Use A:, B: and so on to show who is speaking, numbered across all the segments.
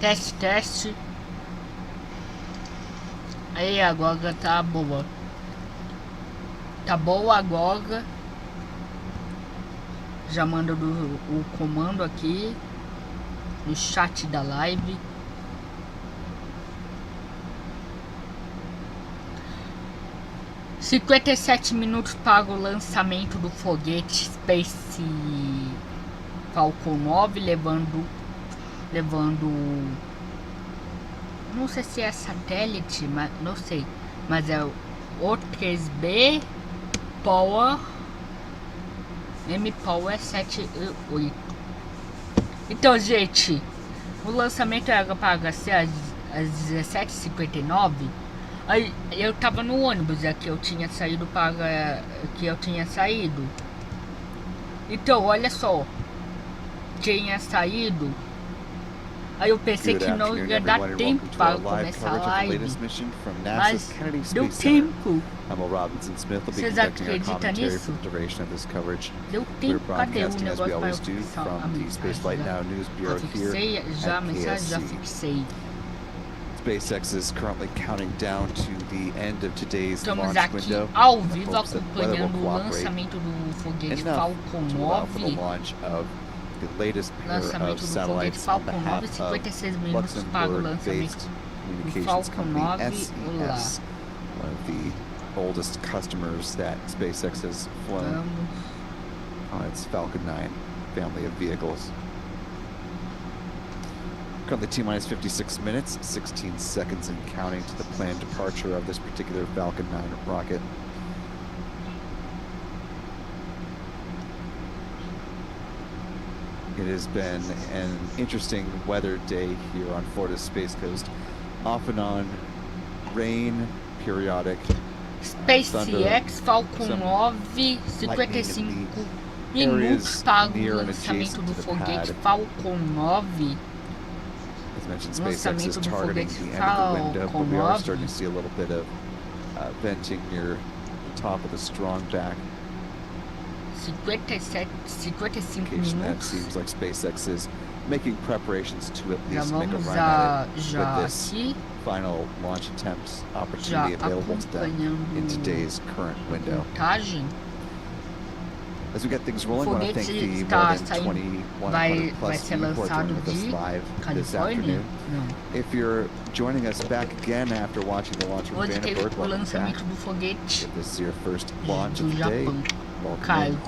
A: Teste, teste. Aí, agora tá boa. Tá boa agora. Já mando o comando aqui no chat da live. $57 para o lançamento do foguete Space Falcon 9, levando, não sei se é satélite, mas não sei, mas é o O3B Power Mpower 78. Então, gente, o lançamento era para ser às 17h59. Aí eu tava no ônibus, que eu tinha saído Então, olha só, tinha saído. Aí eu pensei que não ia dar tempo para começar a live, mas deu tempo. Vocês acreditam nisso? Deu tempo. Cadê o negócio para eu fixar a mensagem? Já fixei, já a mensagem, já fixei.
B: SpaceX is currently counting down to the end of today's
A: Estamos
B: launch
A: aqui
B: window.
A: ao vivo acompanhando o lançamento do foguete Falcon 9.
B: The latest pair
A: Lançamento
B: of
A: do foguete
B: satellites on
A: Falcon 9,
B: behalf
A: 56 minutos para o lançamento do Falcon 9. Olá.
B: One of the oldest customers that SpaceX has flown on its Falcon 9 family of vehicles. Currently T-minus 56 minutes, 16 seconds and counting to the planned departure of this particular Falcon 9 rocket. It has been an interesting weather day here on Florida's Space Coast. Off and on, rain, periodic,
A: SpaceX Falcon 9, 55 minutos para o lançamento do foguete Falcon 9.
B: As mentioned, SpaceX is targeting the end of the window, but we are starting to see a little bit of venting near the top of the strong back.
A: 55 minutos.
B: That seems like SpaceX is making preparations to at least make a run at it with this final launch attempt opportunity available to them in today's current window. As we get things rolling, I want to thank the more than 2,100 plus people who are joining us live this afternoon. If you're joining us back again after watching the launch from Vandenberg, welcome back. If this is your first launch of the day, welcome in.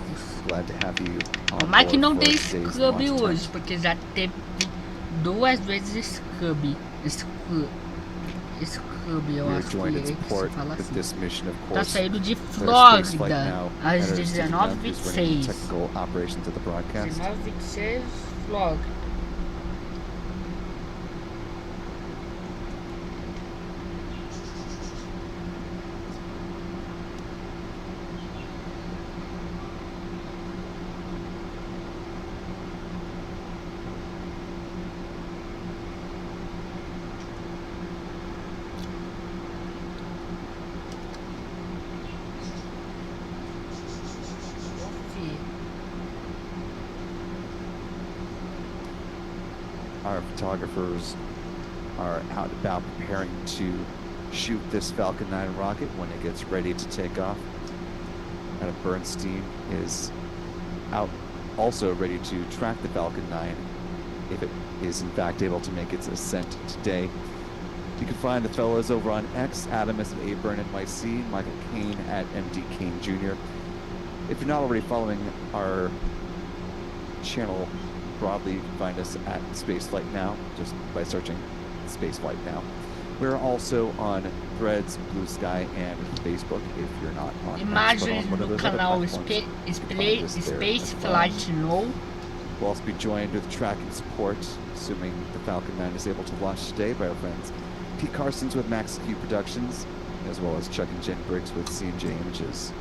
B: Glad to have you on
A: Mas que não
B: board
A: tem
B: for today's
A: scrub
B: launch
A: hoje,
B: attempt.
A: porque já teve 2 vezes scrub. Scrub, eu
B: We are
A: acho que
B: joined
A: é
B: in
A: que se
B: support
A: fala
B: with
A: assim.
B: this mission, of
A: Tá
B: course.
A: saindo de
B: Their space flight
A: Flórida
B: now,
A: às
B: headers to the ground, who's running
A: 19h26.
B: technical operations of the broadcast.
A: 19h26, Flórida.
B: Our photographers are out and about preparing to shoot this Falcon 9 rocket when it gets ready to take off. Adam Bernstein is out also ready to track the Falcon 9 if it is in fact able to make its ascent today. You can find the fellows over on X, Adamus at Aburn NYC, Michael Kane at MD Kane Jr. If you're not already following our channel broadly, you can find us at Spaceflight Now, just by searching Spaceflight Now. We're also on Threads, Blue Sky, and Facebook if you're not on
A: Imagens do canal Spaceflight Now.
B: We'll also be joined with tracking support, assuming the Falcon 9 is able to launch today, by our friends Pete Carson's with Max Q Productions, as well as Chuck and Jen Briggs with C&J Images.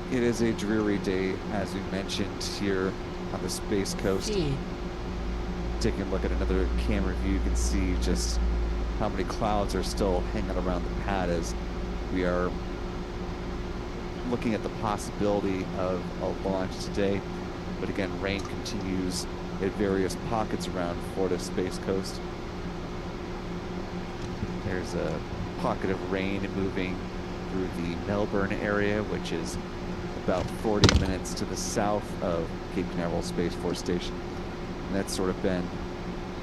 B: It is a dreary day, as we mentioned, here on the Space Coast. Taking a look at another camera view, you can see just how many clouds are still hanging around the pad as we are looking at the possibility of a launch today. But again, rain continues at various pockets around Florida Space Coast. There's a pocket of rain moving through the Melbourne area, which is about 40 minutes to the south of Cape Canaveral Space Force Station. And that's sort of been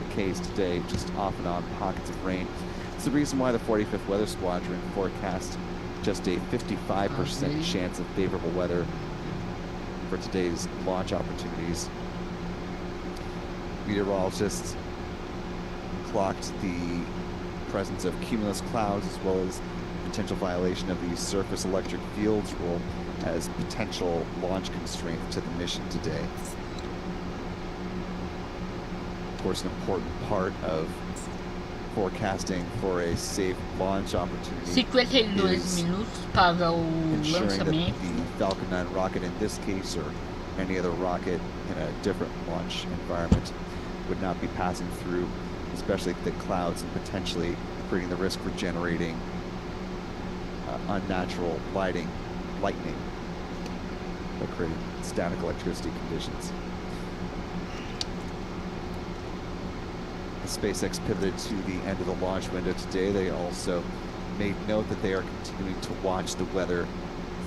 B: the case today, just off and on pockets of rain. It's the reason why the 45th Weather Squadron forecast just a 55% chance of favorable weather for today's launch opportunities. Meteorologists clocked the presence of cumulus clouds as well as potential violation of the surface electric fields rule as potential launch constraints to the mission today. Of course, an important part of forecasting for a safe launch opportunity
A: 52 minutos para o
B: ensuring that
A: lançamento.
B: the Falcon 9 rocket in this case, or any other rocket in a different launch environment, would not be passing through especially thick clouds and potentially creating the risk for generating unnatural lightning or creating static electricity conditions. As SpaceX pivoted to the end of the launch window today, they also made note that they are continuing to watch the weather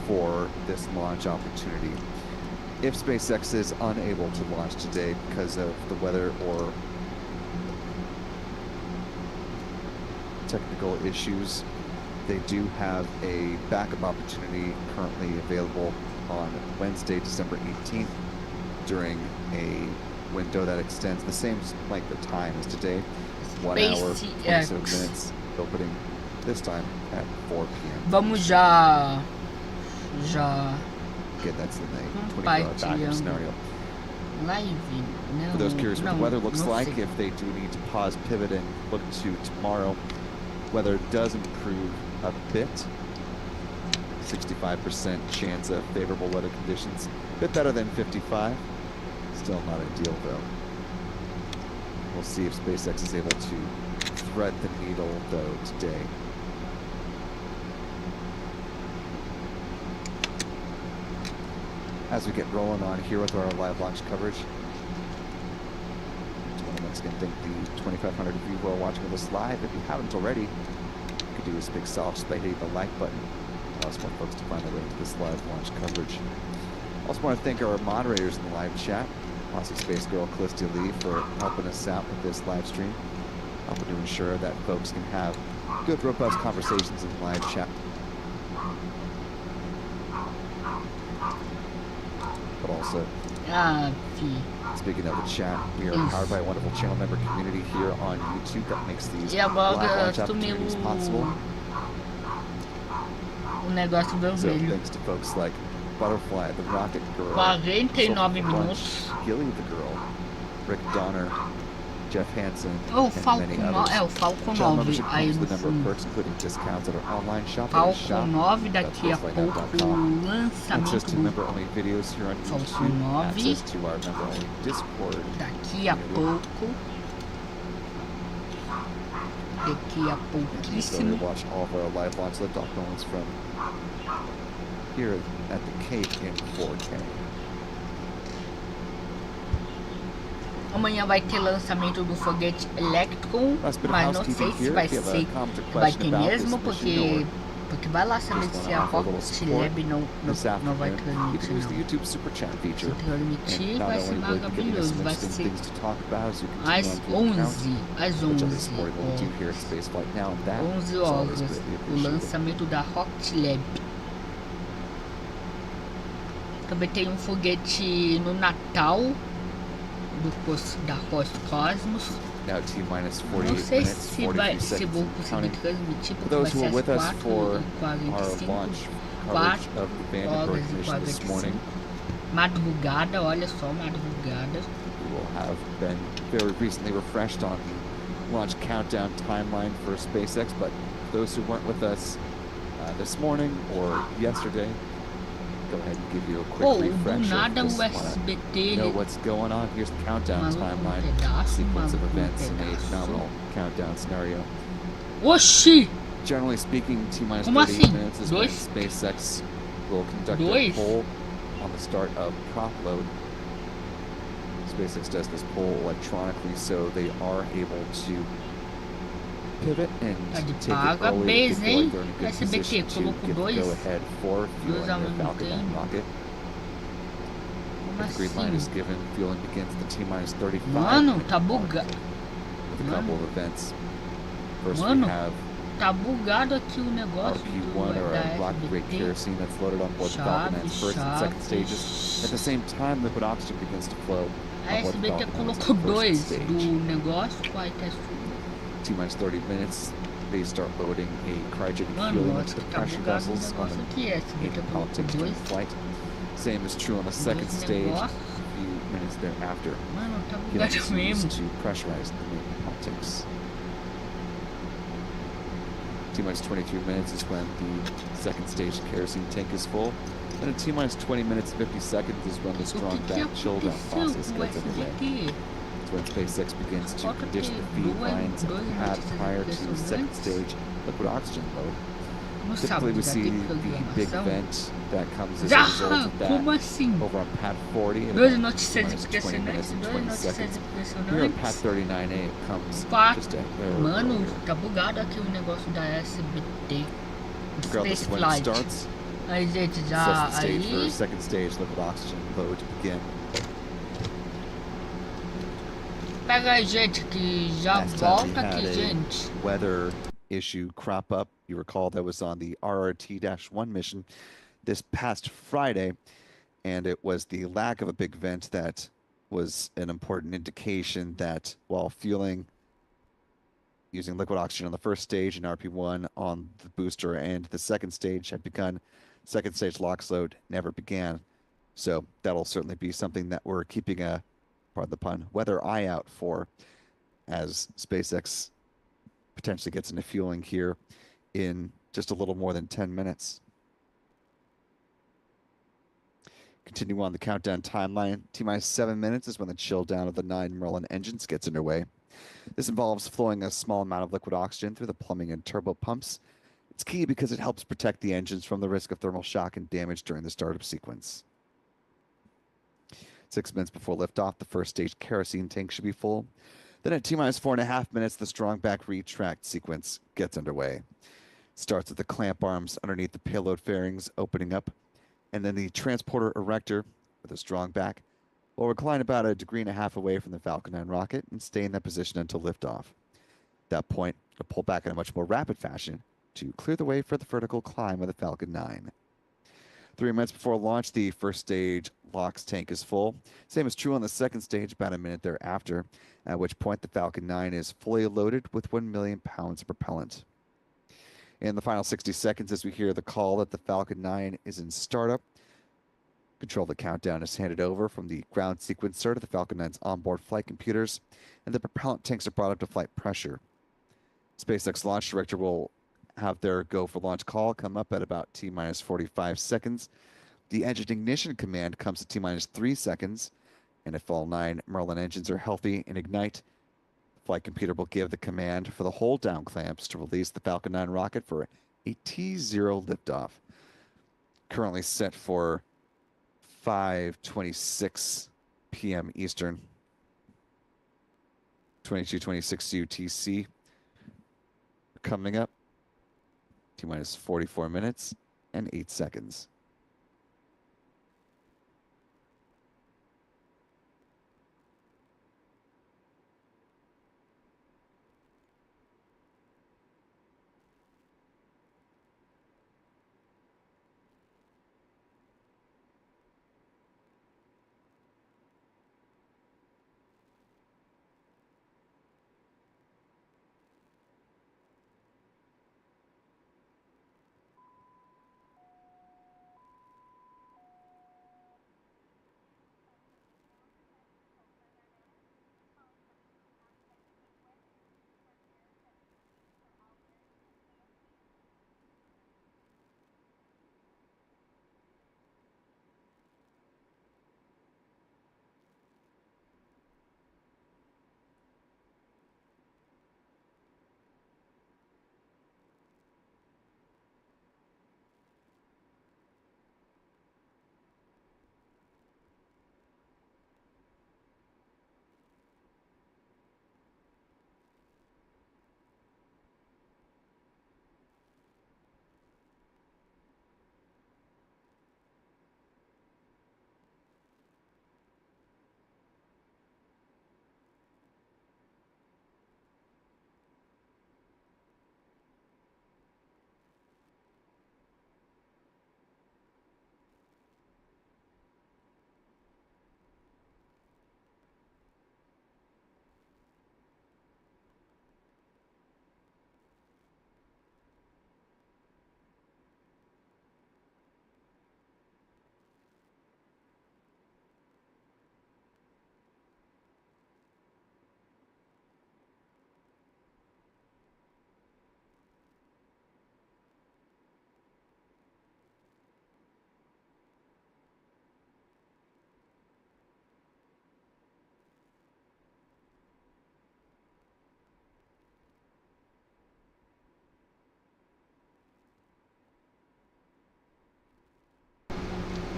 B: for this launch opportunity. If SpaceX is unable to launch today because of the weather or technical issues, they do have a backup opportunity currently available on Wednesday, December 18th, during a window that extends the same length of time as today, 1 hour, 27 minutes, opening this time at 4 p.m.
A: Vamos já
B: Again, that's in the 24-hour backup scenario. For those curious what the weather looks like, if they do need to pause, pivot, and look to tomorrow, weather does improve a bit. 65% chance of favorable weather conditions. A bit better than 55. Still not ideal though. We'll see if SpaceX is able to thread the needle though today. As we get rolling on here with our live launch coverage, I want to once again thank the 2,500 of you who are watching this live. If you haven't already, you could do this big solid just by hitting the like button. Allows more folks to find their way into this live launch coverage. Also want to thank our moderators in the live chat, Aussie Space Girl Callisto Lee, for helping us out with this live stream, helping to ensure that folks can have good, robust conversations in the live chat. But also, speaking of the chat, we are powered by a wonderful channel member community here on YouTube that makes these live launch opportunities possible. So thanks to folks like Butterfly, the Rocket Girl,
A: 49 minutos.
B: Gilly the Girl, Rick Donner, Jeff Hansen,
A: O
B: and many others.
A: Falcon, o Falcon
B: Channel
A: 9
B: membership
A: aí
B: comes
A: no
B: with a number of
A: fundo.
B: perks, including discounts at our online shop.
A: Falcon 9, daqui a pouco o
B: Access
A: lançamento
B: to
A: do
B: member-only videos here on
A: Falcon
B: YouTube,
A: 9.
B: access to our member-only Discord.
A: Daqui a pouco. Daqui a
B: And the ability
A: pouquíssimo.
B: to watch all of our live launch liftoff moments from here at the Cape in 4K.
A: Amanhã vai ter lançamento do foguete elétrico, mas não sei se vai ser, vai ter mesmo, porque vai lá saber se a Rocket Lab não vai transmitir, não. Se transmitir vai ser maravilhoso, vai ser às 11 horas, o lançamento da Rocket Lab. Também tem um foguete no Natal da Cosmos. Não sei se vou conseguir transmitir, porque vai ser às 4h45, 4h45. Madrugada, olha só, madrugada.
B: We will have been very recently refreshed on the launch countdown timeline for SpaceX, but those who weren't with us this morning or yesterday, go ahead and give you a quick refresh.
A: Do nada o
B: Just
A: SBT
B: know what's going on. Here's the countdown timeline, sequence of events in a phenomenal countdown scenario.
A: Oxi!
B: Generally speaking, T-minus
A: Como
B: 38
A: assim?
B: minutes is when SpaceX will conduct a poll on the start of prop load. SpaceX does this poll electronically, so they are able to pivot and take it early if they feel like they're in a good position to get the go-ahead for fueling their Falcon 9 rocket. The green light is given, fueling begins the T-minus 35.
A: Mano, tá bugado.
B: With a couple of events. First we have
A: tá bugado aqui o negócio
B: RP1 or a rocket grade kerosene that's loaded on board the Falcon 9's first and second stages. At the same time, liquid oxygen begins to flow.
A: A SBT colocou dois do negócio, qual é que é
B: T-minus 30 minutes, they start loading a cryogenic fuel into the pressure vessels on the propellant tanks during flight. Same is true on the second stage, a few minutes thereafter. Fuel is used to pressurize the main propellant tanks. T-minus 23 minutes is when the second stage kerosene tank is full. And at T-minus 20 minutes and 50 seconds is when the strong back chill down process gets underway. It's when SpaceX begins to condition the feed lines of the pad prior to second stage liquid oxygen load. Typically we see the big vent that comes as a result of that over on pad 40 and minus 20 minutes and 20 seconds. Here at pad 39A it comes just a hair
A: Mano, tá bugado aqui o negócio da SBT.
B: Regardless of when it starts,
A: aí, gente, já aí...
B: second stage liquid oxygen load to begin.
A: Pega aí, gente, que já volta aqui, gente.
B: Weather issue crop up. You recall that was on the RRT-1 mission this past Friday, and it was the lack of a big vent that was an important indication that while fueling using liquid oxygen on the first stage and RP1 on the booster and the second stage had begun, second stage LOX load never began. So that'll certainly be something that we're keeping a, pardon the pun, weather eye out for as SpaceX potentially gets into fueling here in just a little more than 10 minutes. Continue on the countdown timeline. T-minus 7 minutes is when the chill down of the 9 Merlin engines gets underway. This involves flowing a small amount of liquid oxygen through the plumbing and turbo pumps. It's key because it helps protect the engines from the risk of thermal shock and damage during the startup sequence. 6 minutes before liftoff, the first stage kerosene tank should be full. Then at T-minus 4.5 minutes, the strong back retract sequence gets underway. Starts with the clamp arms underneath the payload fairings opening up, and then the transporter erector with a strong back will recline about 1.5 degrees away from the Falcon 9 rocket and stay in that position until liftoff. At that point, it'll pull back in a much more rapid fashion to clear the way for the vertical climb of the Falcon 9. 3 minutes before launch, the first stage LOX tank is full. Same is true on the second stage about a minute thereafter, at which point the Falcon 9 is fully loaded with 1 million pounds of propellant. In the final 60 seconds, as we hear the call that the Falcon 9 is in startup, control of the countdown is handed over from the ground sequencer to the Falcon 9's onboard flight computers, and the propellant tanks are brought up to flight pressure. SpaceX launch director will have their go for launch call come up at about T-minus 45 seconds. The engine ignition command comes at T-minus 3 seconds, and if all 9 Merlin engines are healthy and ignite, the flight computer will give the command for the hold down clamps to release the Falcon 9 rocket for a T0 liftoff. Currently set for 5:26 p.m. Eastern, 22:26 UTC. Coming up, T-minus 44 minutes and 8 seconds.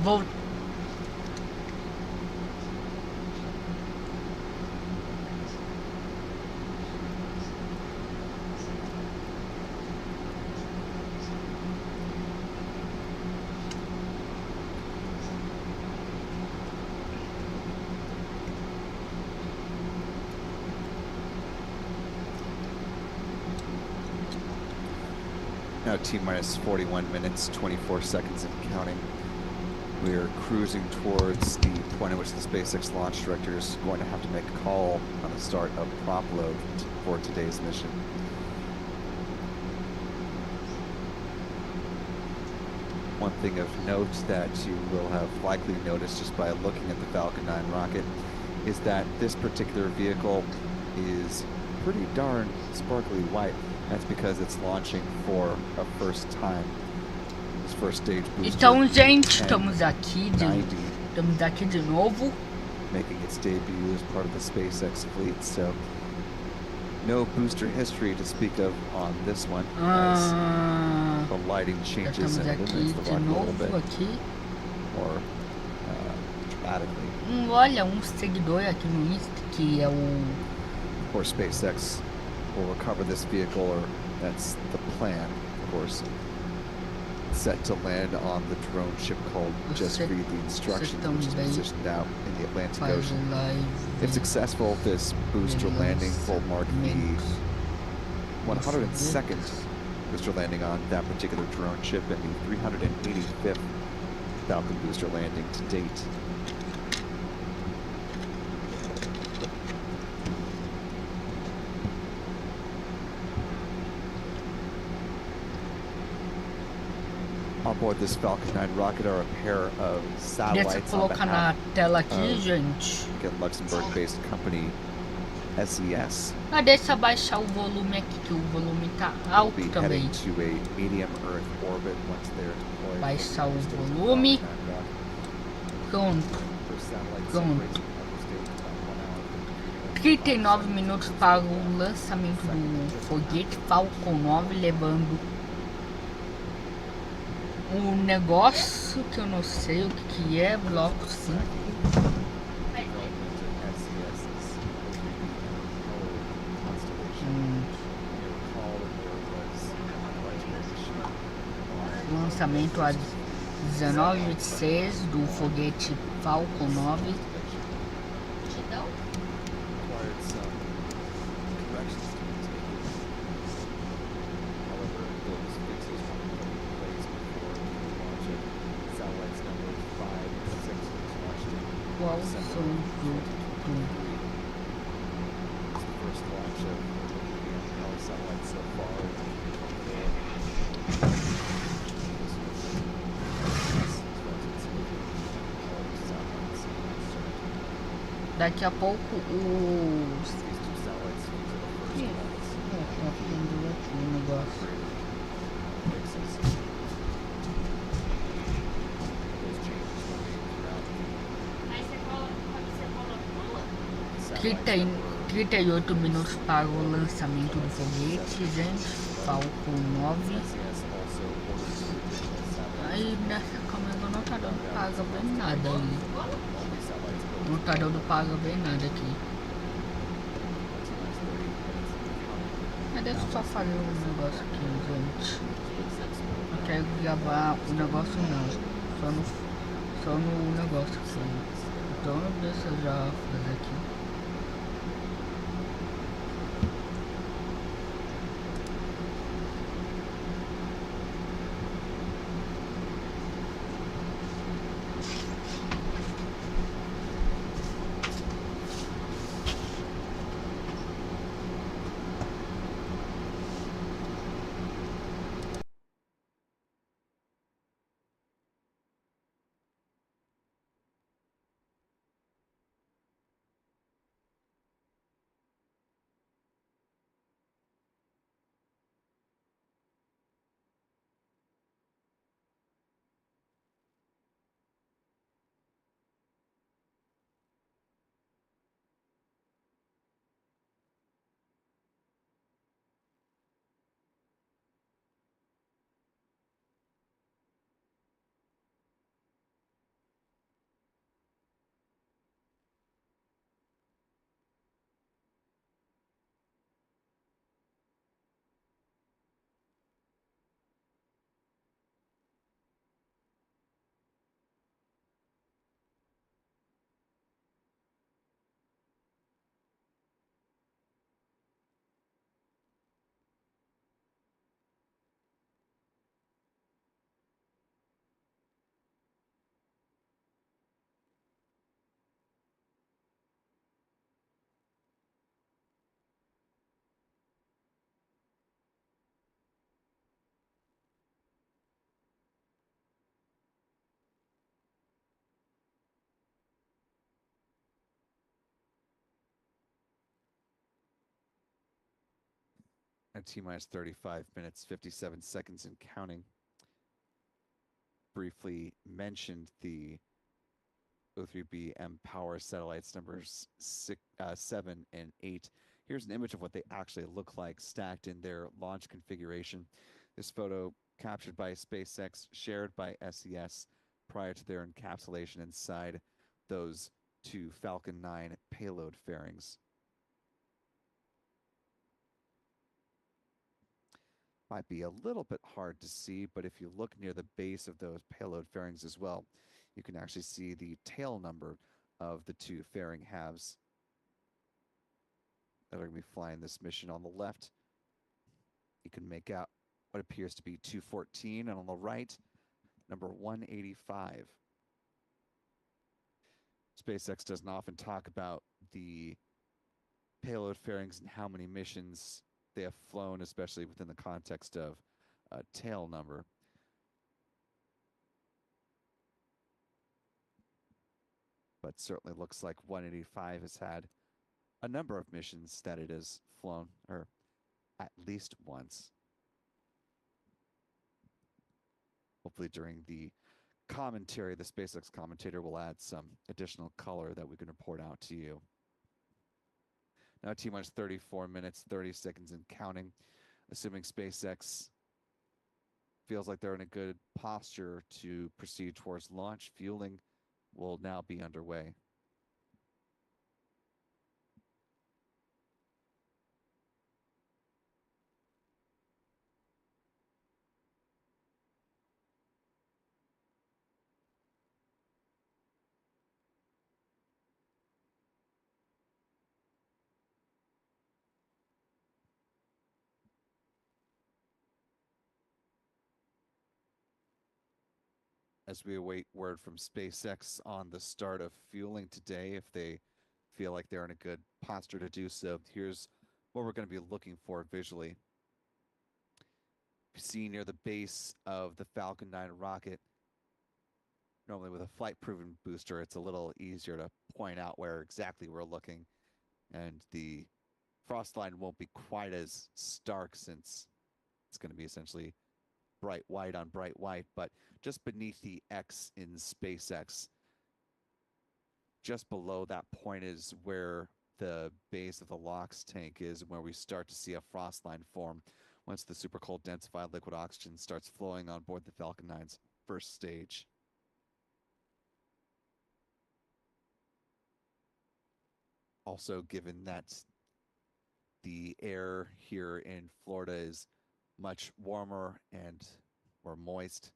A: Vou...
B: Now T-minus 41 minutes, 24 seconds and counting. We are cruising towards the point at which the SpaceX launch director is going to have to make a call on the start of prop load for today's mission. One thing of note that you will have likely noticed just by looking at the Falcon 9 rocket is that this particular vehicle is pretty darn sparkly white. That's because it's launching for a first time. This first stage booster.
A: Então, gente, estamos aqui de novo.
B: Making its debut as part of the SpaceX fleet, so no booster history to speak of on this one. As the lighting changes and illuminates the rocket a little bit more dramatically.
A: Olha, seguidor aqui no Insta que é o...
B: Of course, SpaceX will recover this vehicle, or that's the plan, of course. Set to land on the drone ship called Just Read the Instructions, which is positioned out in the Atlantic Ocean. If successful, this booster landing will mark the 102nd booster landing on that particular drone ship and the 385th Falcon booster landing to date. Aboard this Falcon 9 rocket are a pair of satellites.
A: Deixa eu colocar na tela aqui, gente.
B: Luxembourg-based company SES.
A: Ah, deixa eu baixar o volume aqui, que o volume tá alto também. Baixar o volume. Pronto. Pronto. 39 minutos para o lançamento do foguete Falcon 9, levando um negócio que eu não sei o que é, bloco 5. Lançamento a 19h26 do foguete Falcon 9. Qual são daqui a pouco os... Aí 38 minutos para o lançamento do foguete, gente. Falcon 9. Aí nessa câmera não tá dando paga bem nada aí. Não tá dando paga bem nada aqui. Mas deixa eu só fazer um negócio aqui, gente. Não quero gravar o negócio não. Só no negócio aqui. Então deixa eu já fazer aqui.
B: At T-minus 35 minutes, 57 seconds and counting. Briefly mentioned the O3B Mpower satellites numbers 7 and 8. Here's an image of what they actually look like stacked in their launch configuration. This photo captured by SpaceX, shared by SES prior to their encapsulation inside those two Falcon 9 payload fairings. Might be a little bit hard to see, but if you look near the base of those payload fairings as well, you can actually see the tail number of the two fairing halves that are going to be flying this mission. On the left, you can make out what appears to be 214, and on the right, number 185. SpaceX doesn't often talk about the payload fairings and how many missions they have flown, especially within the context of a tail number. But certainly looks like 185 has had a number of missions that it has flown, or at least once. Hopefully during the commentary, the SpaceX commentator will add some additional color that we can report out to you. Now T-minus 34 minutes, 30 seconds and counting. Assuming SpaceX feels like they're in a good posture to proceed towards launch, fueling will now be underway. As we await word from SpaceX on the start of fueling today, if they feel like they're in a good posture to do so, here's what we're going to be looking for visually. You see near the base of the Falcon 9 rocket, normally with a flight-proven booster, it's a little easier to point out where exactly we're looking, and the frost line won't be quite as stark since it's going to be essentially bright white on bright white, but just beneath the X in SpaceX, just below that point is where the base of the LOX tank is, and where we start to see a frost line form once the super cold densified liquid oxygen starts flowing on board the Falcon 9's first stage. Also, given that the air here in Florida is much warmer and more moist,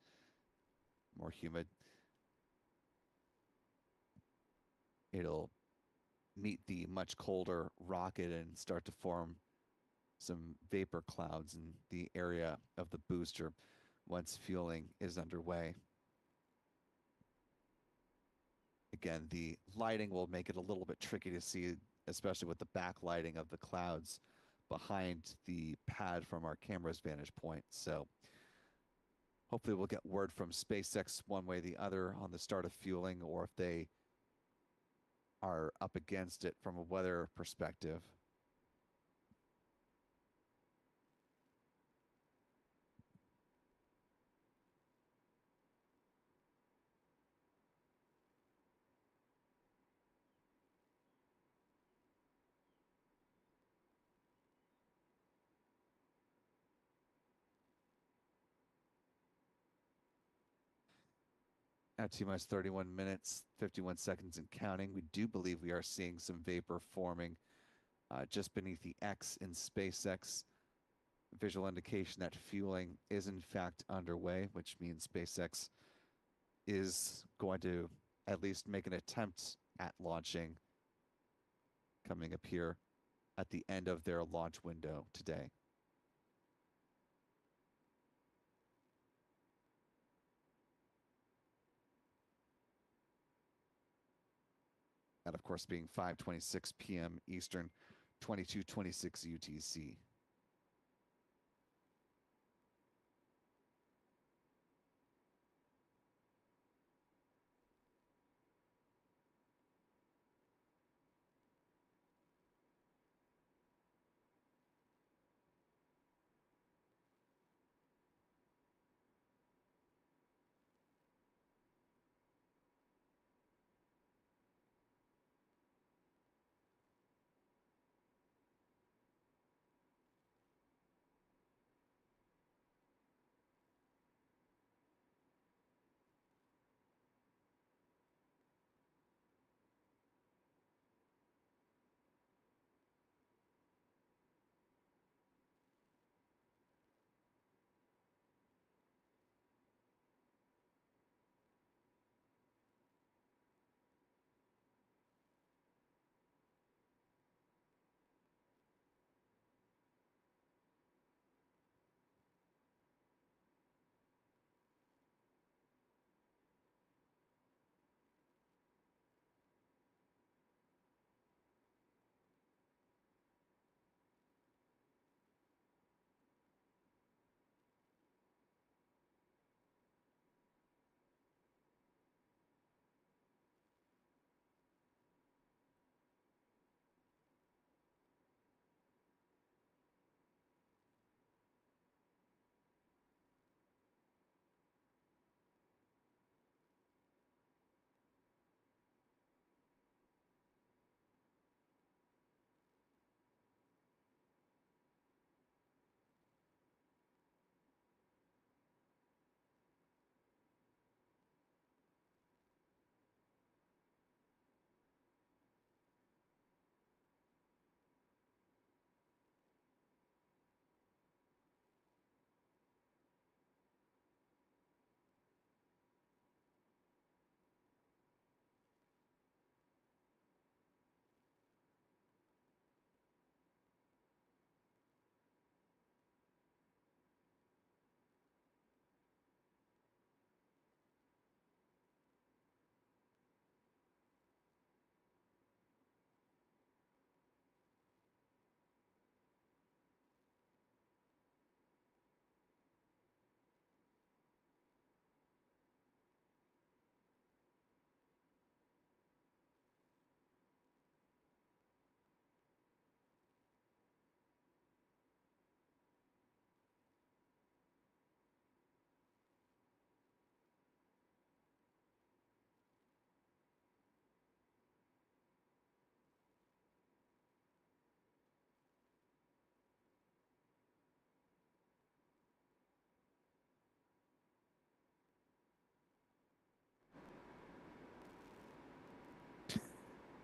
B: more humid, it'll meet the much colder rocket and start to form some vapor clouds in the area of the booster once fueling is underway. Again, the lighting will make it a little bit tricky to see, especially with the backlighting of the clouds behind the pad from our camera's vantage point. So hopefully we'll get word from SpaceX one way or the other on the start of fueling, or if they are up against it from a weather perspective. At T-minus 31 minutes, 51 seconds and counting, we do believe we are seeing some vapor forming just beneath the X in SpaceX. Visual indication that fueling is in fact underway, which means SpaceX is going to at least make an attempt at launching coming up here at the end of their launch window today. That, of course, being 5:26 p.m. Eastern, 22:26 UTC.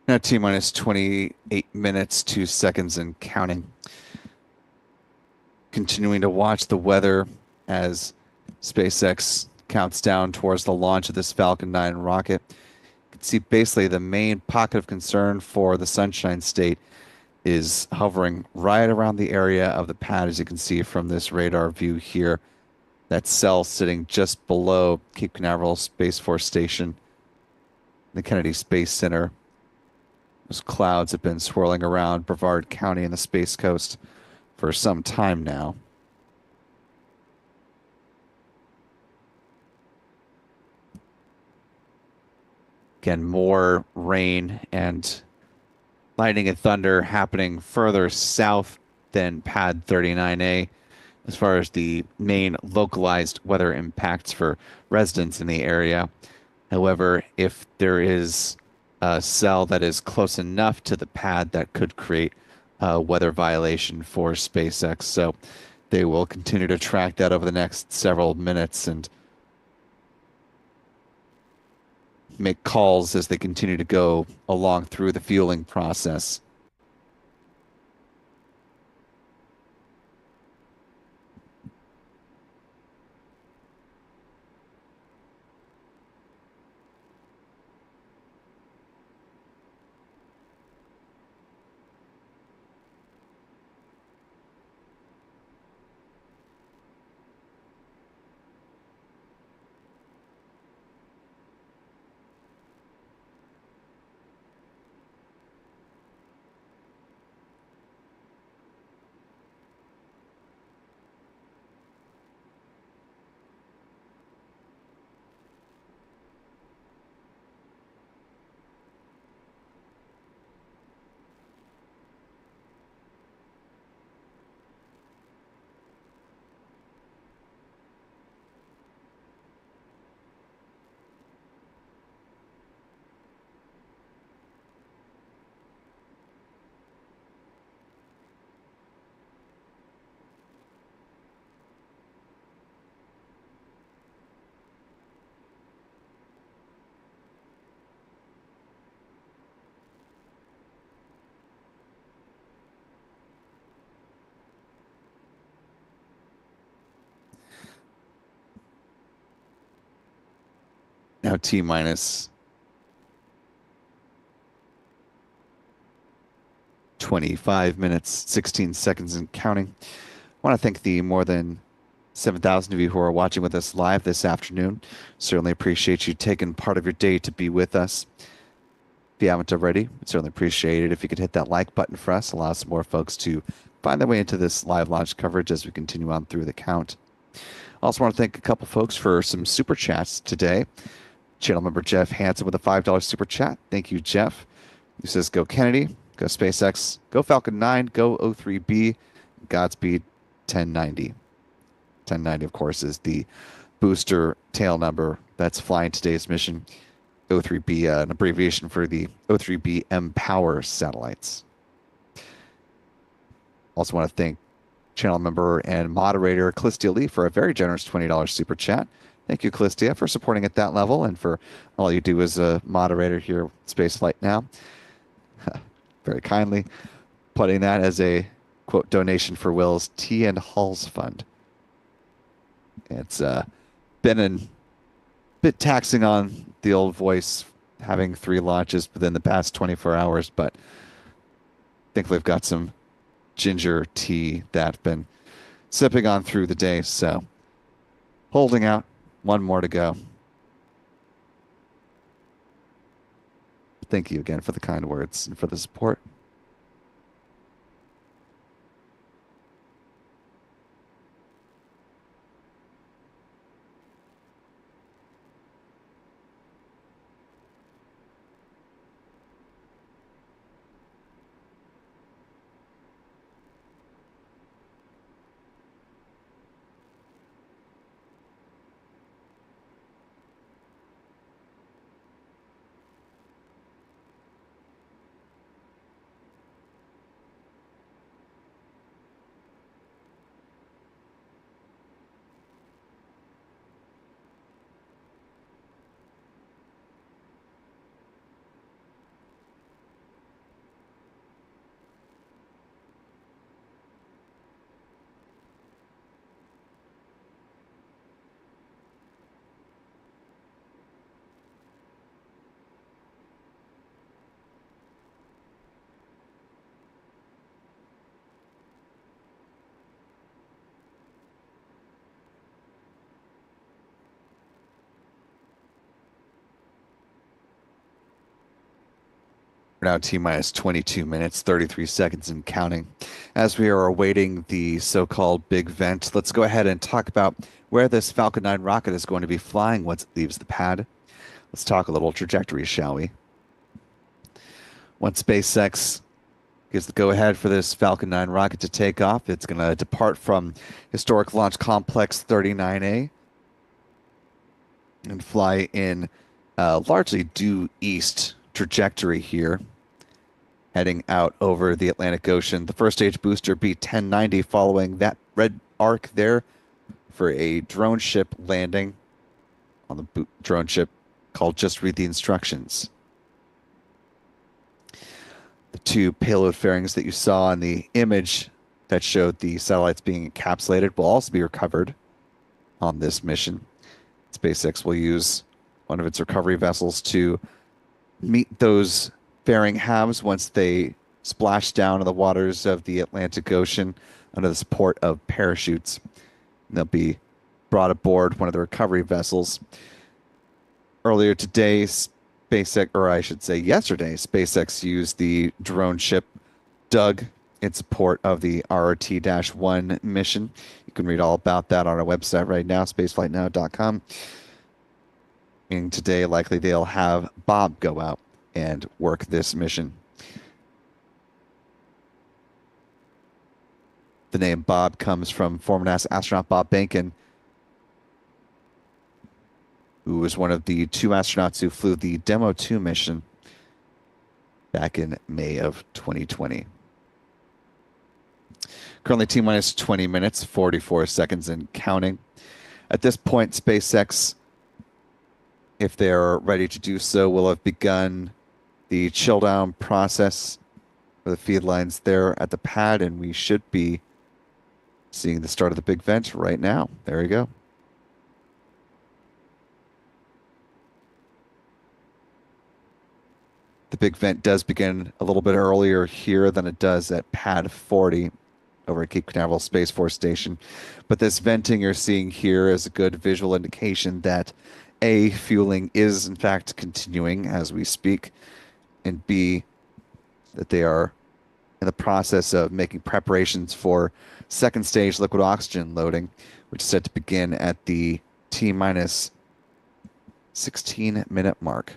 B: Now T-minus 28 minutes, 2 seconds and counting. Continuing to watch the weather as SpaceX counts down towards the launch of this Falcon 9 rocket. You can see basically the main pocket of concern for the Sunshine State is hovering right around the area of the pad, as you can see from this radar view here. That cell sitting just below Cape Canaveral Space Force Station, the Kennedy Space Center. Those clouds have been swirling around Brevard County and the Space Coast for some time now. Again, more rain and lightning and thunder happening further south than Pad 39A as far as the main localized weather impacts for residents in the area. However, if there is a cell that is close enough to the pad, that could create a weather violation for SpaceX. So they will continue to track that over the next several minutes and make calls as they continue to go along through the fueling process. Now T-minus 25 minutes, 16 seconds and counting. I want to thank the more than 7,000 of you who are watching with us live this afternoon. Certainly appreciate you taking part of your day to be with us. If you haven't already, we'd certainly appreciate it if you could hit that like button for us. Allow some more folks to find their way into this live launch coverage as we continue on through the count. Also want to thank a couple folks for some super chats today. Channel member Jeff Hansen with a $5 super chat. Thank you, Jeff. He says, go Kennedy, go SpaceX, go Falcon 9, go O3B, Godspeed 1090. 1090, of course, is the booster tail number that's flying today's mission. O3B, an abbreviation for the O3B Mpower satellites. Also want to thank channel member and moderator Callistia Lee for a very generous $20 super chat. Thank you, Callistia, for supporting at that level and for all you do as a moderator here at Spaceflight Now. Very kindly putting that as a, quote, donation for Will's Tea and Halls Fund. It's been a bit taxing on the old voice having 3 launches within the past 24 hours, but thankfully I've got some ginger tea that I've been sipping on through the day, so holding out. 1 more to go. Thank you again for the kind words and for the support. We're now T-minus 22 minutes, 33 seconds and counting. As we are awaiting the so-called big vent, let's go ahead and talk about where this Falcon 9 rocket is going to be flying once it leaves the pad. Let's talk a little trajectory, shall we? Once SpaceX gives the go-ahead for this Falcon 9 rocket to take off, it's going to depart from Historic Launch Complex 39A and fly in largely due east trajectory here, heading out over the Atlantic Ocean. The first stage booster B-1090 following that red arc there for a drone ship landing on the drone ship called Just Read the Instructions. The two payload fairings that you saw in the image that showed the satellites being encapsulated will also be recovered on this mission. SpaceX will use one of its recovery vessels to meet those fairing halves once they splash down in the waters of the Atlantic Ocean under the support of parachutes. And they'll be brought aboard one of the recovery vessels. Earlier today, SpaceX, or I should say yesterday, SpaceX used the drone ship Doug in support of the RRT-1 mission. You can read all about that on our website right now, spaceflightnow.com. And today, likely they'll have Bob go out and work this mission. The name Bob comes from former NASA astronaut Bob Behnken, who was one of the two astronauts who flew the Demo 2 mission back in May of 2020. Currently T-minus 20 minutes, 44 seconds and counting. At this point, SpaceX, if they're ready to do so, will have begun the chill down process for the feed lines there at the pad, and we should be seeing the start of the big vent right now. There you go. The big vent does begin a little bit earlier here than it does at pad 40 over at Cape Canaveral Space Force Station. But this venting you're seeing here is a good visual indication that A, fueling is in fact continuing as we speak, and B, that they are in the process of making preparations for second stage liquid oxygen loading, which is set to begin at the T-minus 16-minute mark.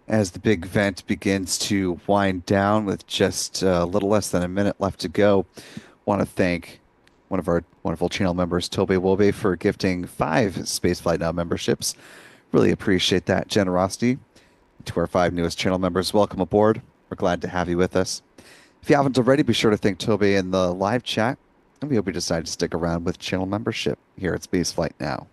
B: as the big vent begins to wind down with just a little less than a minute left to go. Want to thank one of our wonderful channel members, Tobe Wobe, for gifting 5 Spaceflight Now memberships. Really appreciate that generosity. To our 5 newest channel members, welcome aboard. We're glad to have you with us. If you haven't already, be sure to thank Tobe in the live chat, and we hope you decide to stick around with channel membership here at Spaceflight Now.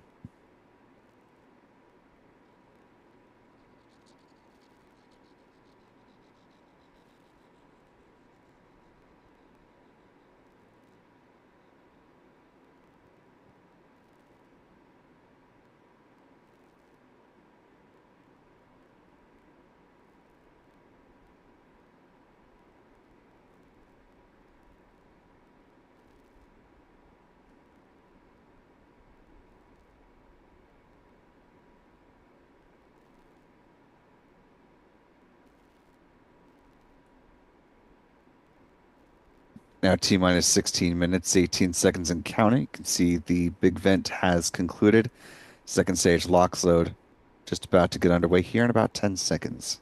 B: Now T-minus 16 minutes, 18 seconds and counting. You can see the big vent has concluded. Second stage LOX load just about to get underway here in about 10 seconds.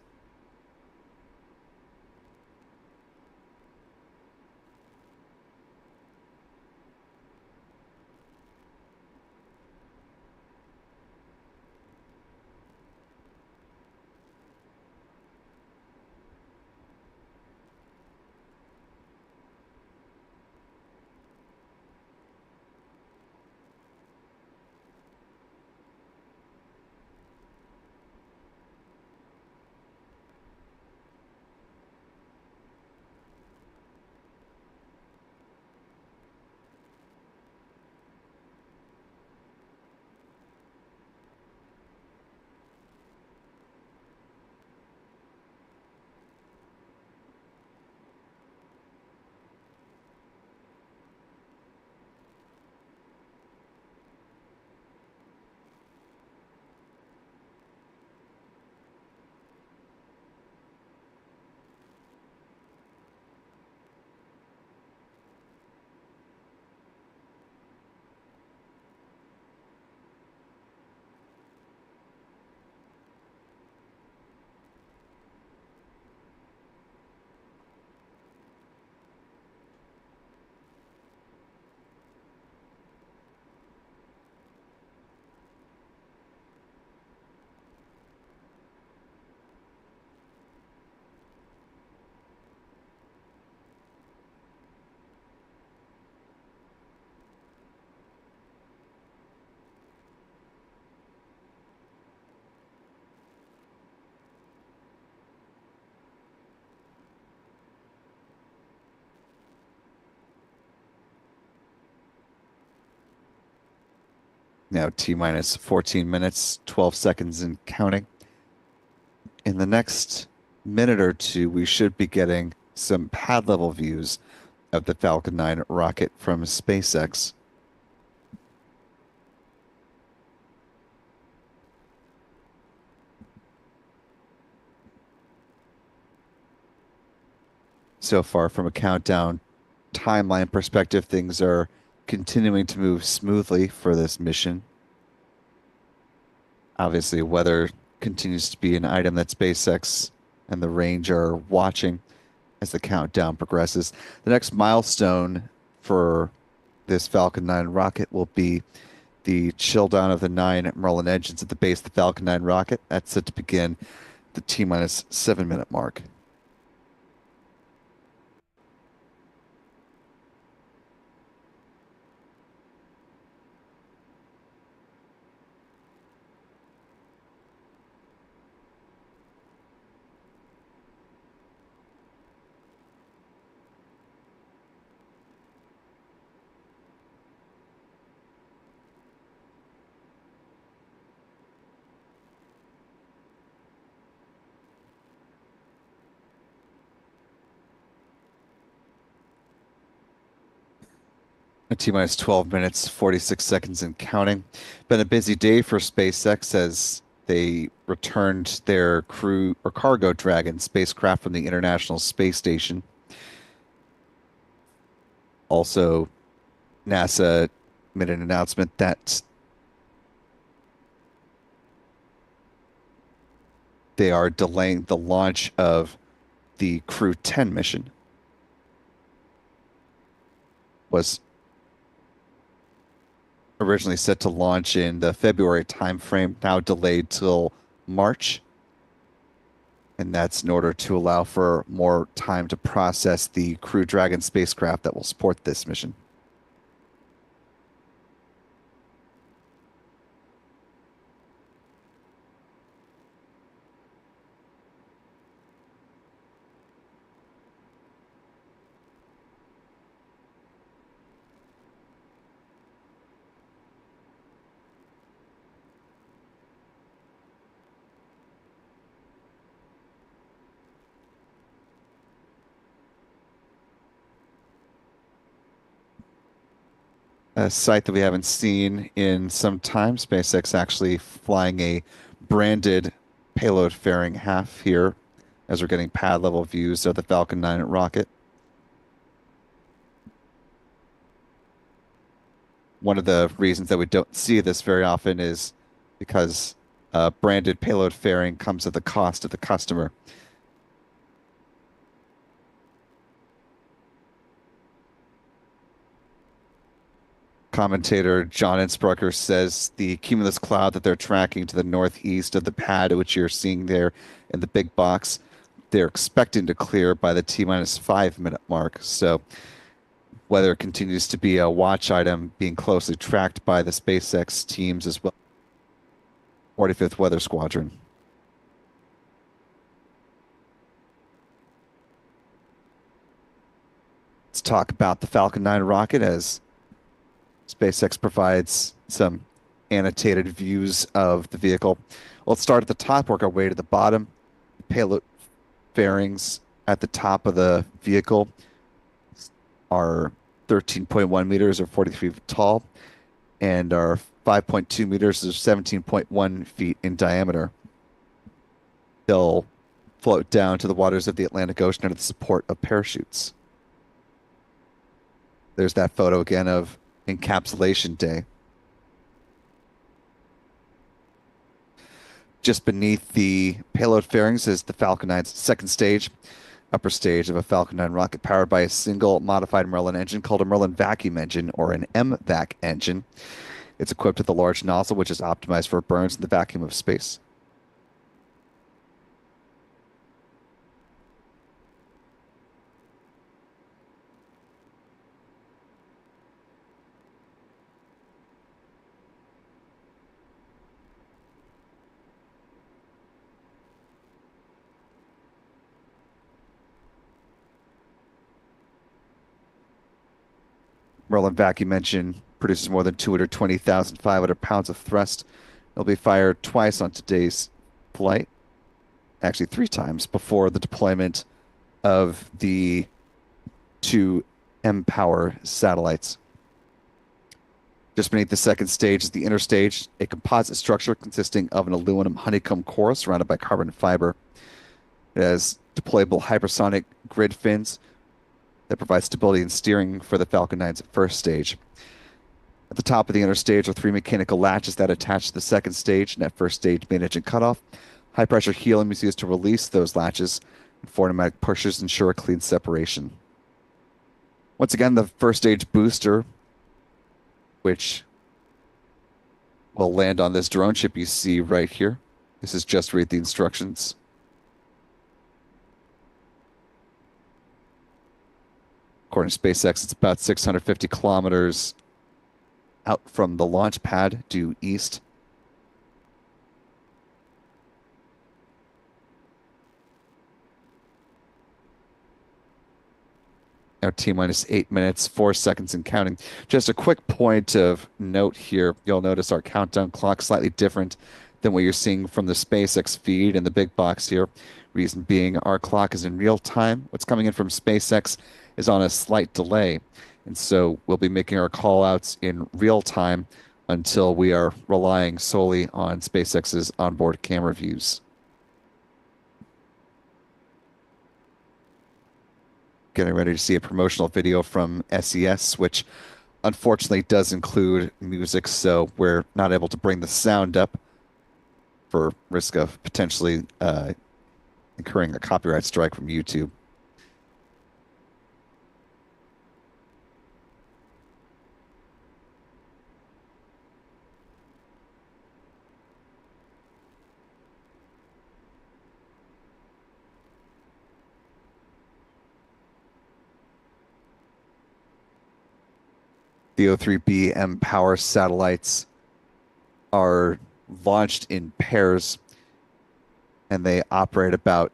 B: Now T-minus 14 minutes, 12 seconds and counting. In the next minute or two, we should be getting some pad level views of the Falcon 9 rocket from SpaceX. So far, from a countdown timeline perspective, things are continuing to move smoothly for this mission. Obviously, weather continues to be an item that SpaceX and the range are watching as the countdown progresses. The next milestone for this Falcon 9 rocket will be the chill down of the 9 Merlin engines at the base of the Falcon 9 rocket. That's set to begin the T-minus 7-minute mark. T-minus 12 minutes, 46 seconds and counting. Been a busy day for SpaceX as they returned their crew or cargo Dragon spacecraft from the International Space Station. Also, NASA made an announcement that they are delaying the launch of the Crew 10 mission. Was originally set to launch in the February timeframe, now delayed till March. And that's in order to allow for more time to process the Crew Dragon spacecraft that will support this mission. A site that we haven't seen in some time. SpaceX actually flying a branded payload fairing half here as we're getting pad level views of the Falcon 9 rocket. One of the reasons that we don't see this very often is because branded payload fairing comes at the cost of the customer. Commentator John Innsbrucker says the cumulus cloud that they're tracking to the northeast of the pad, which you're seeing there in the big box, they're expecting to clear by the T-minus 5-minute mark. So weather continues to be a watch item, being closely tracked by the SpaceX teams as well. 45th Weather Squadron. Let's talk about the Falcon 9 rocket as SpaceX provides some annotated views of the vehicle. Let's start at the top, work our way to the bottom. Payload fairings at the top of the vehicle are 13.1 meters or 43 feet tall and are 5.2 meters or 17.1 feet in diameter. They'll float down to the waters of the Atlantic Ocean under the support of parachutes. There's that photo again of encapsulation day. Just beneath the payload fairings is the Falcon 9's second stage, upper stage of a Falcon 9 rocket powered by a single modified Merlin engine called a Merlin vacuum engine, or an MVAC engine. It's equipped with a large nozzle which is optimized for burns in the vacuum of space. Merlin vacuum engine produces more than 220,500 pounds of thrust. It'll be fired twice on today's flight, actually 3 times, before the deployment of the 2 Mpower satellites. Just beneath the second stage is the inner stage, a composite structure consisting of an aluminum honeycomb core surrounded by carbon fiber. It has deployable hypersonic grid fins that provide stability and steering for the Falcon 9's first stage. At the top of the inner stage are 3 mechanical latches that attach to the second stage and at first stage main engine cutoff. High pressure helium is used to release those latches, and 4 pneumatic pushers ensure a clean separation. Once again, the first stage booster, which will land on this drone ship you see right here. This is just read the instructions. According to SpaceX, it's about 650 kilometers out from the launch pad due east. Now T-minus 8 minutes, 4 seconds and counting. Just a quick point of note here. You'll notice our countdown clock slightly different than what you're seeing from the SpaceX feed in the big box here. Reason being, our clock is in real time. What's coming in from SpaceX is on a slight delay. And so we'll be making our call outs in real time until we are relying solely on SpaceX's onboard camera views. Getting ready to see a promotional video from SES, which unfortunately does include music, so we're not able to bring the sound up for risk of potentially incurring a copyright strike from YouTube. The O3B Mpower satellites are launched in pairs, and they operate about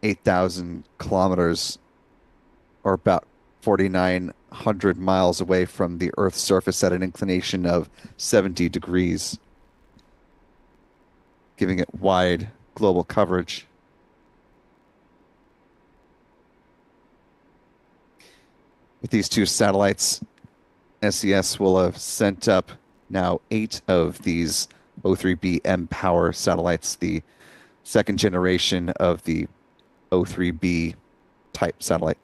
B: 8,000 kilometers, or about 4,900 miles away from the Earth's surface at an inclination of 70 degrees, giving it wide global coverage. With these two satellites, SES will have sent up now 8 of these O3B Mpower satellites, the second generation of the O3B type satellite.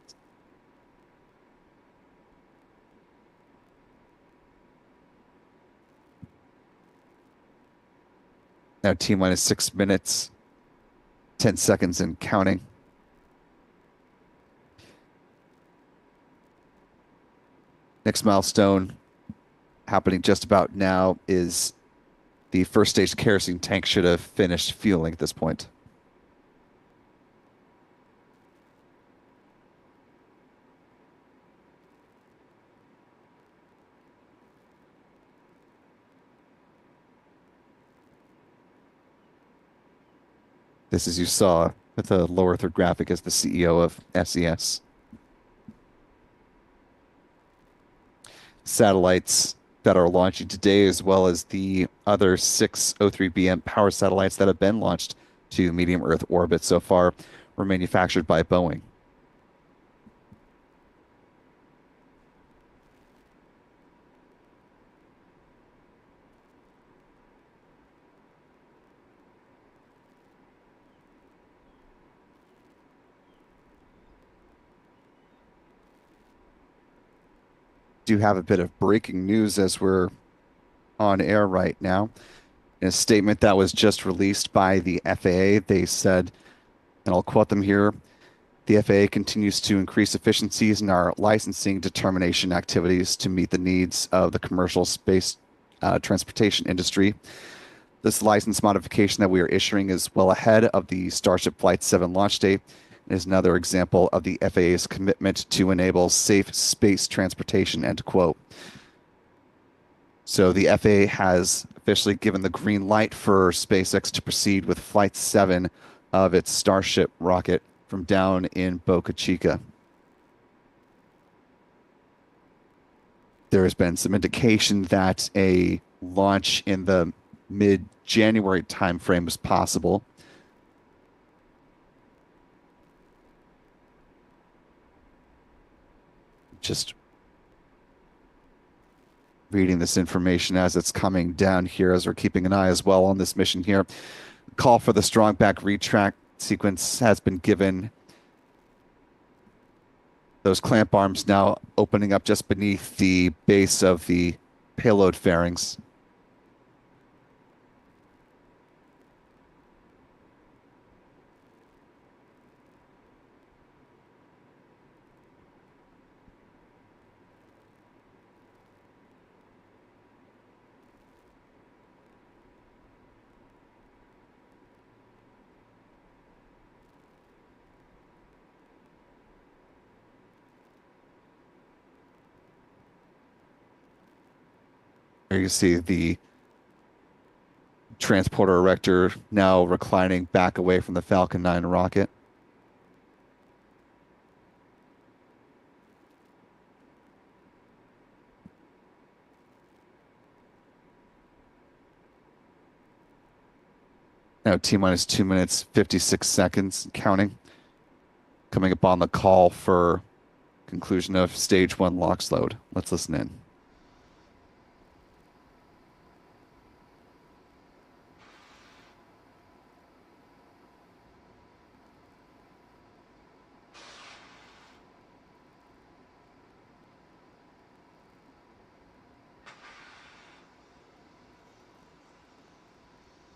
B: Now T-minus 6 minutes, 10 seconds and counting. Next milestone happening just about now is the first stage kerosene tank should have finished fueling at this point. This, as you saw with the lower third graphic, is the CEO of SES. Satellites that are launching today, as well as the other 6 O3B Mpower satellites that have been launched to medium Earth orbit so far, were manufactured by Boeing. Do have a bit of breaking news as we're on air right now. In a statement that was just released by the FAA, they said, and I'll quote them here, "The FAA continues to increase efficiencies in our licensing determination activities to meet the needs of the commercial space transportation industry. This license modification that we are issuing is well ahead of the Starship Flight 7 launch date and is another example of the FAA's commitment to enable safe space transportation," end quote. So the FAA has officially given the green light for SpaceX to proceed with Flight 7 of its Starship rocket from down in Boca Chica. There has been some indication that a launch in the mid-January timeframe is possible. Just reading this information as it's coming down here, as we're keeping an eye as well on this mission here. Call for the strong back retract sequence has been given. Those clamp arms now opening up just beneath the base of the payload fairings. There you see the transporter erector now reclining back away from the Falcon 9 rocket. Now T-minus 2 minutes, 56 seconds, counting. Coming up on the call for conclusion of stage 1 LOX load. Let's listen in.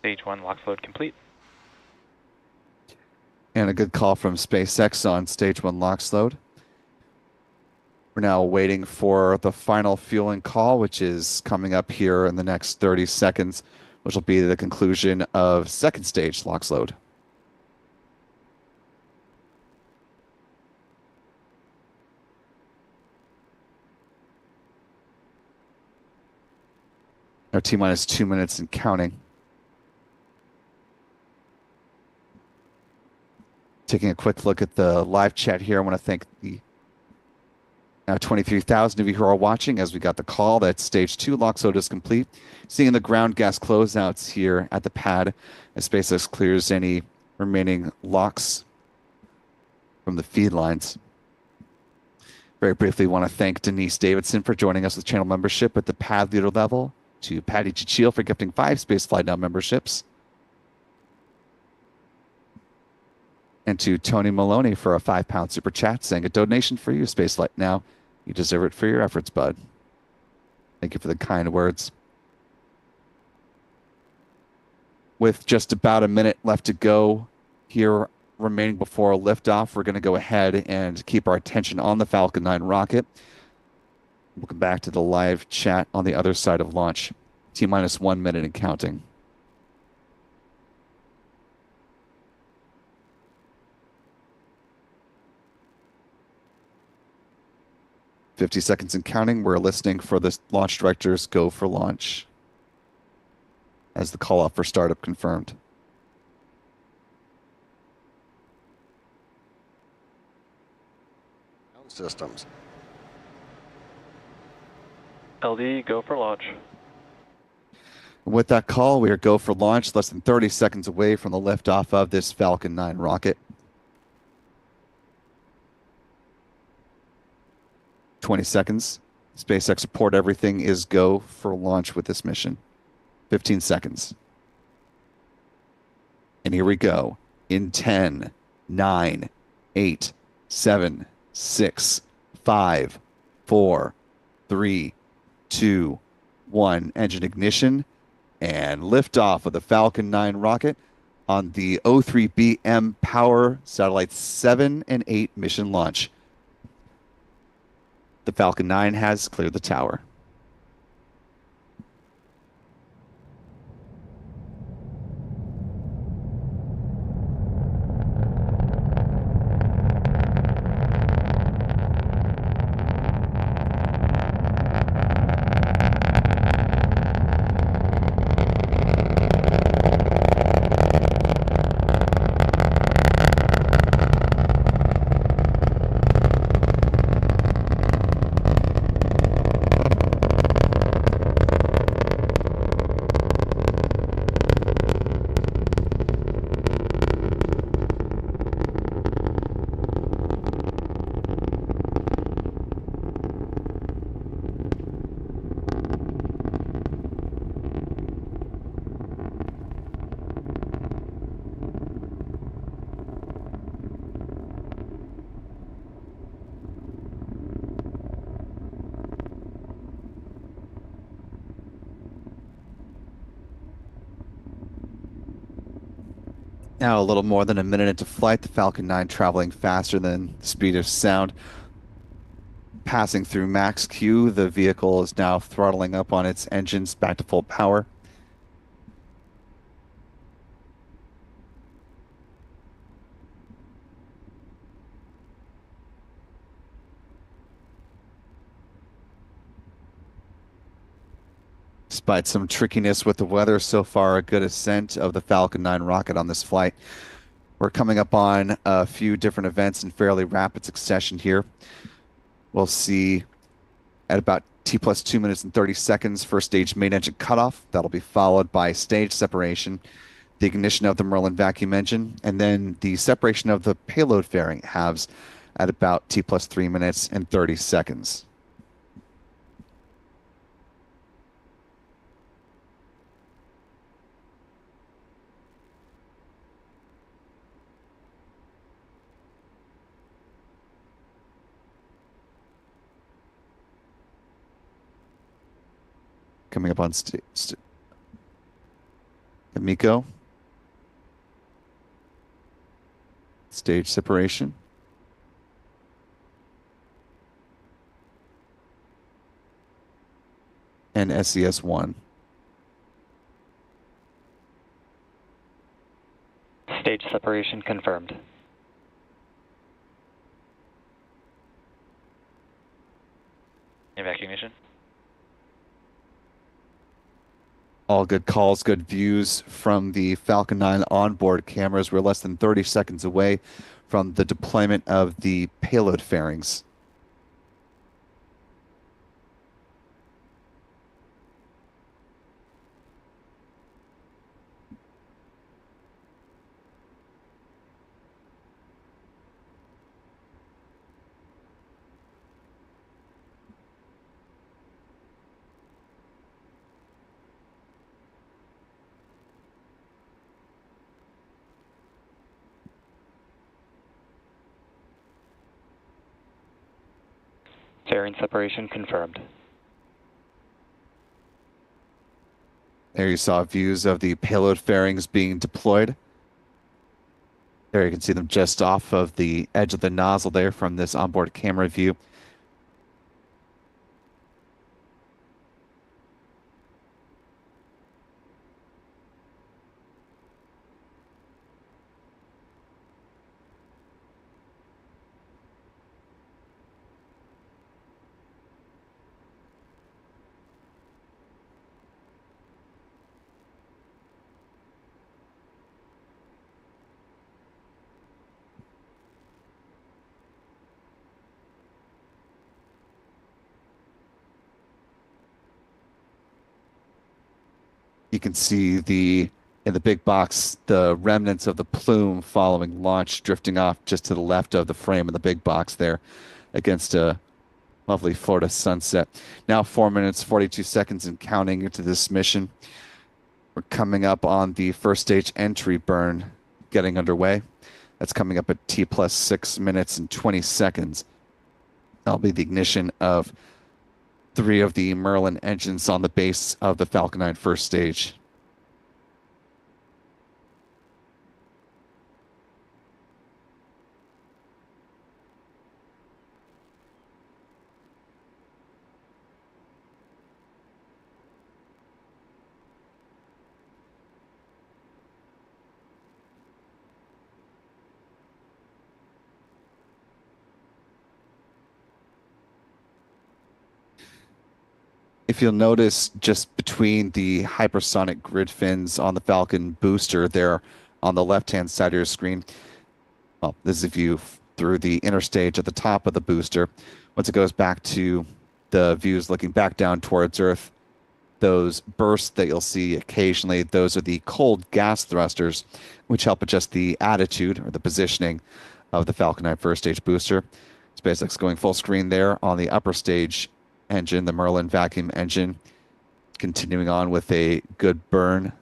C: Stage 1 LOX load complete.
B: And a good call from SpaceX on Stage 1 LOX load. We're now waiting for the final fueling call, which is coming up here in the next 30 seconds, which will be the conclusion of second stage LOX load. Our T-minus 2 minutes and counting. Taking a quick look at the live chat here, I want to thank the now 23,000 of you who are watching as we got the call that Stage 2 LOX load is complete. Seeing the ground gas closeouts here at the pad as SpaceX clears any remaining LOX from the feed lines. Very briefly, want to thank Denise Davidson for joining us with channel membership at the pad leader level, to Patty Chichil for gifting 5 Spaceflight Now memberships, and to Tony Maloney for a £5 super chat saying a donation for you, Spaceflight Now. You deserve it for your efforts, bud. Thank you for the kind words. With just about a minute left to go here remaining before liftoff, we're going to go ahead and keep our attention on the Falcon 9 rocket. We'll come back to the live chat on the other side of launch. T-minus 1 minute and counting. "50 seconds and counting." We're listening for the launch director's go for launch as the call-off for startup confirmed.
D: Systems.
C: LD, go for launch.
B: With that call, we are go for launch, less than 30 seconds away from the liftoff of this Falcon 9 rocket. 20 seconds. SpaceX report everything is go for launch with this mission. 15 seconds. And here we go. In 10, 9, 8, 7, 6, 5, 4, 3, 2, 1. Engine ignition and liftoff of the Falcon 9 rocket on the O3B Mpower Satellites 7 and 8 mission launch. The Falcon 9 has cleared the tower. Now a little more than a minute into flight, the Falcon 9 traveling faster than the speed of sound. Passing through max Q, the vehicle is now throttling up on its engines back to full power. Despite some trickiness with the weather, so far a good ascent of the Falcon 9 rocket on this flight. We're coming up on a few different events in fairly rapid succession here. We'll see at about T plus 2 minutes and 30 seconds, first stage main engine cutoff. That'll be followed by stage separation, the ignition of the Merlin vacuum engine, and then the separation of the payload fairing halves at about T plus 3 minutes and 30 seconds. Coming up on Miko. Stage separation. And SES-1.
C: Stage separation confirmed. Evacuation.
B: All good calls, good views from the Falcon 9 onboard cameras. We're less than 30 seconds away from the deployment of the payload fairings.
C: Fairing separation confirmed.
B: There you saw views of the payload fairings being deployed. There you can see them just off of the edge of the nozzle there from this onboard camera view. You can see in the big box, the remnants of the plume following launch drifting off just to the left of the frame of the big box there against a lovely Florida sunset. Now 4 minutes, 42 seconds and counting into this mission. We're coming up on the first stage entry burn getting underway. That's coming up at T plus 6 minutes and 20 seconds. That'll be the ignition of 3 of the Merlin engines on the base of the Falcon 9 first stage. If you'll notice, just between the hypersonic grid fins on the Falcon booster there on the left-hand side of your screen, well, this is a view through the inner stage at the top of the booster. Once it goes back to the views looking back down towards Earth, those bursts that you'll see occasionally, those are the cold gas thrusters, which help adjust the attitude or the positioning of the Falcon 9 first stage booster. SpaceX going full screen there on the upper stage engine, the Merlin vacuum engine, continuing on with a good burn.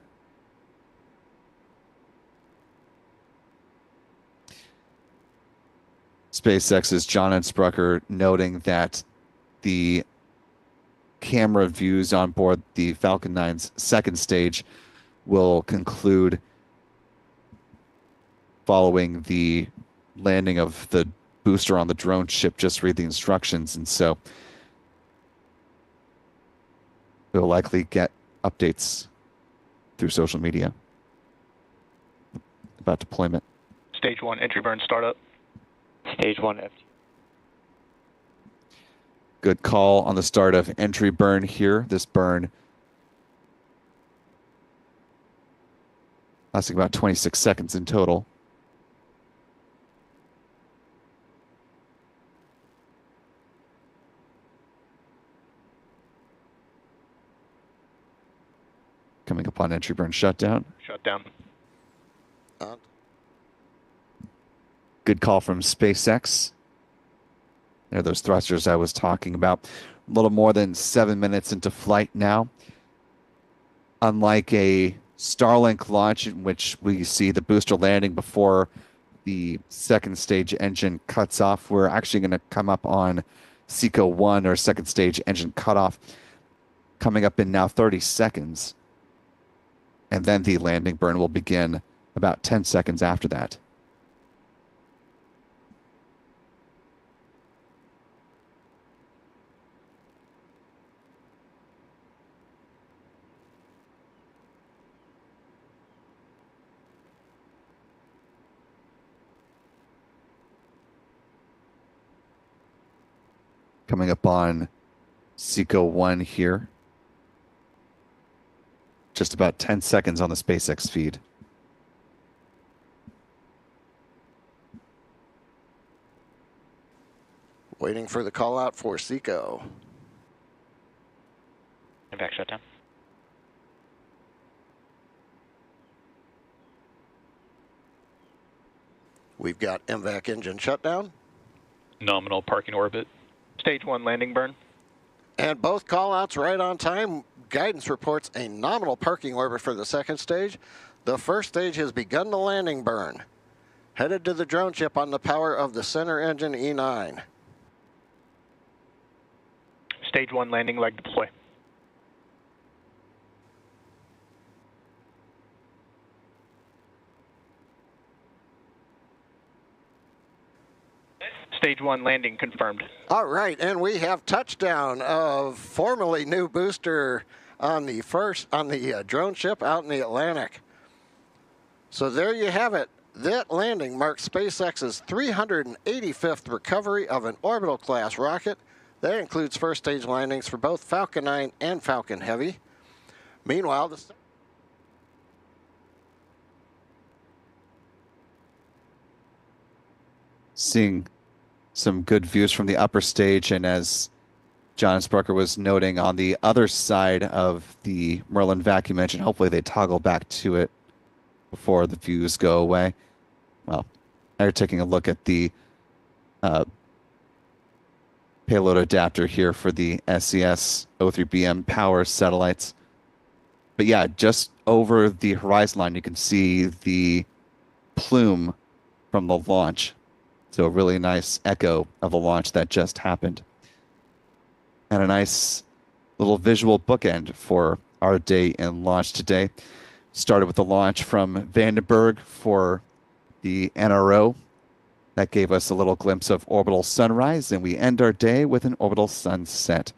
B: SpaceX's John Insprucker noting that the camera views on board the Falcon 9's second stage will conclude following the landing of the booster on the drone ship. Just read the instructions, and so we'll likely get updates through social media about deployment.
C: Stage 1 entry burn startup. Stage 1 FT.
B: Good call on the start of entry burn here. This burn lasting about 26 seconds in total. Coming up on entry burn shutdown.
C: Shutdown.
B: Good call from SpaceX. There are those thrusters I was talking about. A little more than 7 minutes into flight now. Unlike a Starlink launch in which we see the booster landing before the second stage engine cuts off, we're actually going to come up on SECO 1 or second stage engine cutoff coming up in now 30 seconds. and then the landing burn will begin about 10 seconds after that. Coming up on Seco 1 here. Just about 10 seconds on the SpaceX feed.
D: Waiting for the call out for Seco.
C: Back shutdown.
D: We've got MVAC engine shutdown.
C: Nominal parking orbit. Stage 1 landing burn.
D: And both call-outs right on time. Guidance reports a nominal parking orbit for the second stage. The first stage has begun the landing burn. Headed to the drone ship on the power of the center engine E9.
C: Stage 1 landing leg deploy. Stage 1 landing confirmed.
D: All right, and we have touchdown of formerly new booster on the drone ship out in the Atlantic. So there you have it. That landing marks SpaceX's 385th recovery of an orbital class rocket. That includes first stage landings for both Falcon 9 and Falcon Heavy. Meanwhile,
B: seeing some good views from the upper stage, and as John Sparker was noting, on the other side of the Merlin vacuum engine, hopefully they toggle back to it before the views go away. Well, now you're taking a look at the payload adapter here for the SES O3B Mpower satellites. But yeah, just over the horizon line, you can see the plume from the launch. So a really nice echo of a launch that just happened. And a nice little visual bookend for our day in launch today. Started with the launch from Vandenberg for the NRO. That gave us a little glimpse of orbital sunrise, and we end our day with an orbital sunset.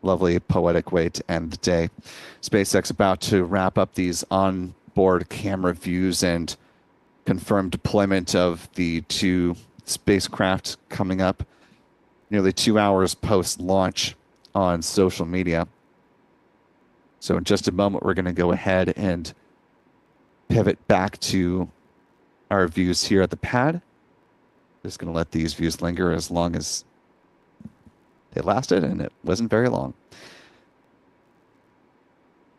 B: Lovely poetic way to end the day. SpaceX about to wrap up these onboard camera views and confirmed deployment of the two spacecraft coming up nearly 2 hours post-launch on social media. So in just a moment, we're going to go ahead and pivot back to our views here at the pad. Just going to let these views linger as long as they lasted, and it wasn't very long.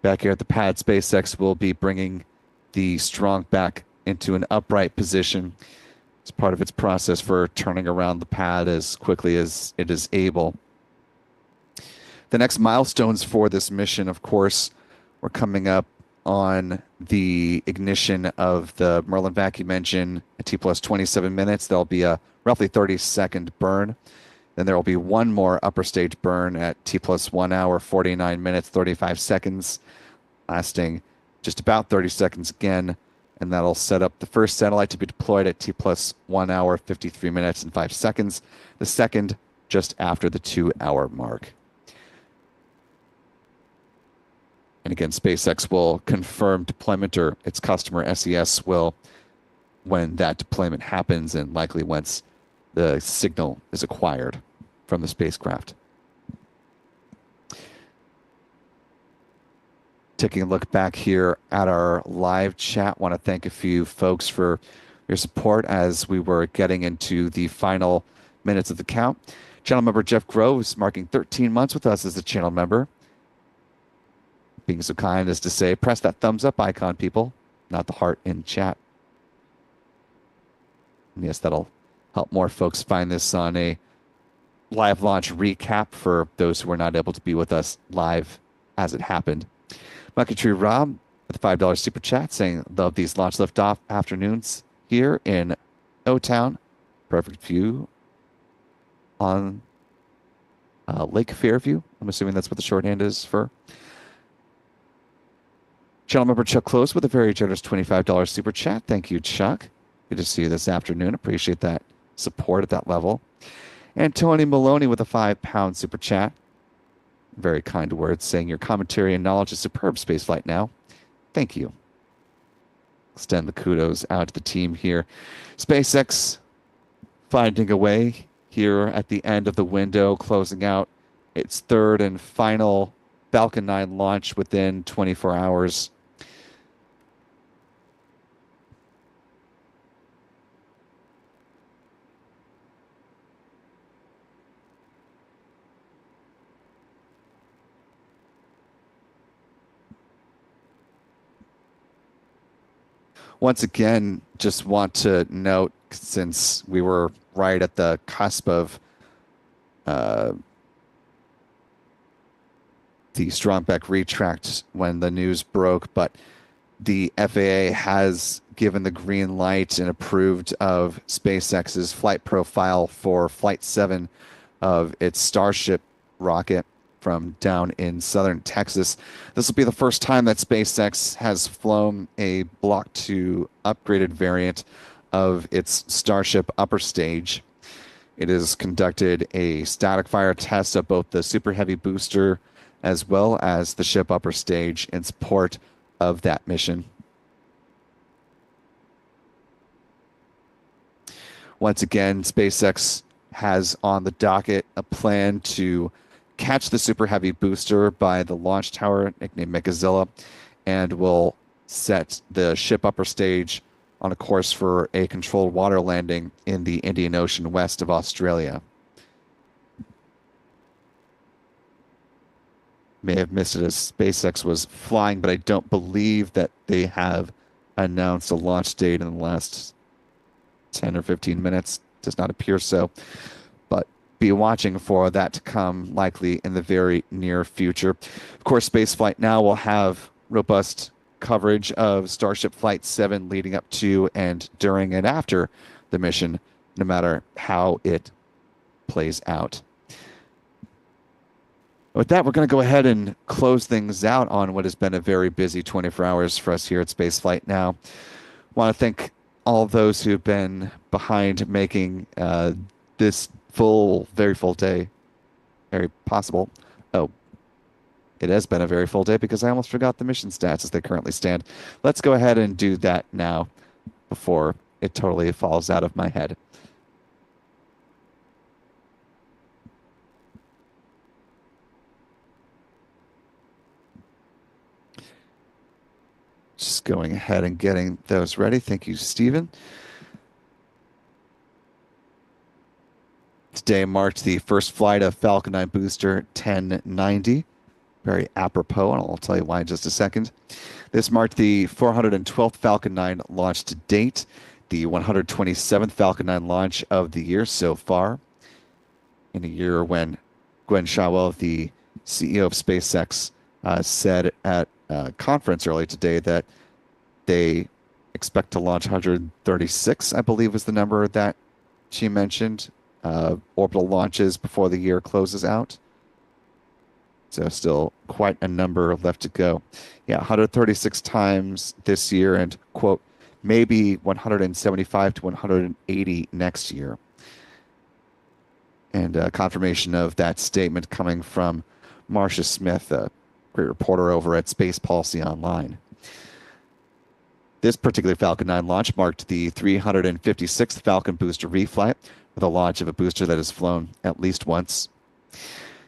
B: Back here at the pad, SpaceX will be bringing the Strong back into an upright position as part of its process for turning around the pad as quickly as it is able. The next milestones for this mission, of course, we're coming up on the ignition of the Merlin vacuum engine at T plus 27 minutes. There'll be a roughly 30-second burn. Then there will be one more upper stage burn at T plus 1 hour, 49 minutes, 35 seconds, lasting just about 30 seconds again. And that'll set up the first satellite to be deployed at T plus 1 hour, 53 minutes, and 5 seconds. The second just after the 2 hour mark. And again, SpaceX will confirm deployment, or its customer SES will, when that deployment happens, and likely once the signal is acquired from the spacecraft. Taking a look back here at our live chat, want to thank a few folks for your support as we were getting into the final minutes of the count. Channel member Jeff Groves marking 13 months with us as a channel member. Being so kind as to say, press that thumbs up icon, people, not the heart in chat. And yes, that'll help more folks find this on a live launch recap for those who were not able to be with us live as it happened. Monkey Tree Rob with a $5 super chat saying, love these launch liftoff afternoons here in O-Town. Perfect view on Lake Fairview. I'm assuming that's what the shorthand is for. Channel member Chuck Close with a very generous $25 super chat. Thank you, Chuck. Good to see you this afternoon. Appreciate that support at that level. And Tony Maloney with a £5 super chat. Very kind words saying your commentary and knowledge is superb, Spaceflight Now. Thank you. Extend the kudos out to the team here. SpaceX finding a way here at the end of the window, closing out its third and final Falcon 9 launch within 24 hours. Once again, just want to note, since we were right at the cusp of the Strongback retract when the news broke, but the FAA has given the green light and approved of SpaceX's flight profile for Flight 7 of its Starship rocket from down in southern Texas. This will be the first time that SpaceX has flown a Block 2 upgraded variant of its Starship upper stage. It has conducted a static fire test of both the Super Heavy booster as well as the ship upper stage in support of that mission. Once again, SpaceX has on the docket a plan to catch the Super Heavy booster by the launch tower, nicknamed Mechazilla, and will set the ship upper stage on a course for a controlled water landing in the Indian Ocean west of Australia. May have missed it as SpaceX was flying, but I don't believe that they have announced a launch date in the last 10 or 15 minutes. Does not appear so. But be watching for that to come likely in the very near future. Of course, Spaceflight Now will have robust coverage of Starship Flight 7 leading up to and during and after the mission, no matter how it plays out. With that, we're going to go ahead and close things out on what has been a very busy 24 hours for us here at Spaceflight Now. Want to thank all those who've been behind making this very full day very possible. Oh, it has been a very full day because I almost forgot the mission stats as they currently stand. Let's go ahead and do that now before it totally falls out of my head. Just going ahead and getting those ready. Thank you, Stephen. Today marked the first flight of Falcon 9 booster 1090. Very apropos, and I'll tell you why in just a second. This marked the 412th Falcon 9 launch to date, the 127th Falcon 9 launch of the year so far, in a year when Gwen Shawell, the CEO of SpaceX, said at a conference earlier today that they expect to launch 136, I believe was the number that she mentioned, orbital launches before the year closes out. So still quite a number left to go. Yeah, 136 times this year and, quote, maybe 175 to 180 next year. And confirmation of that statement coming from Marcia Smith, a great reporter over at Space Policy Online. This particular Falcon 9 launch marked the 356th Falcon booster reflight, with a launch of a booster that has flown at least once.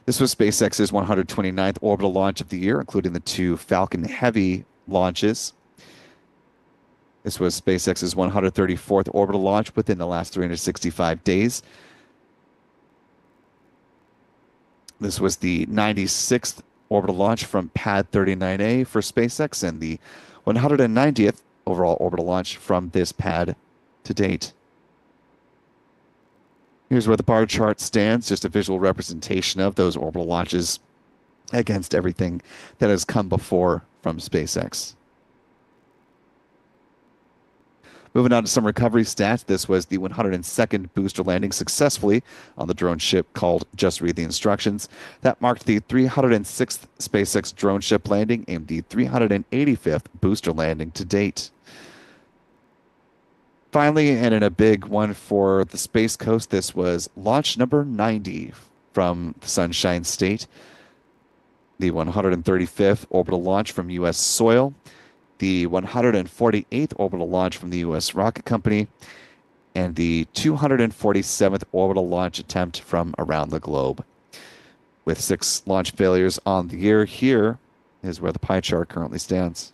B: This was SpaceX's 129th orbital launch of the year, including the 2 Falcon Heavy launches. This was SpaceX's 134th orbital launch within the last 365 days. This was the 96th orbital launch from Pad 39A for SpaceX and the 190th overall orbital launch from this pad to date. Here's where the bar chart stands, just a visual representation of those orbital launches against everything that has come before from SpaceX. Moving on to some recovery stats, this was the 102nd booster landing successfully on the drone ship called Just Read the Instructions. That marked the 306th SpaceX drone ship landing and the 385th booster landing to date. Finally, and in a big one for the Space Coast, this was launch number 90 from the Sunshine State, the 135th orbital launch from U.S. soil, the 148th orbital launch from the U.S. Rocket Company, and the 247th orbital launch attempt from around the globe. With 6 launch failures on the year, here is where the pie chart currently stands.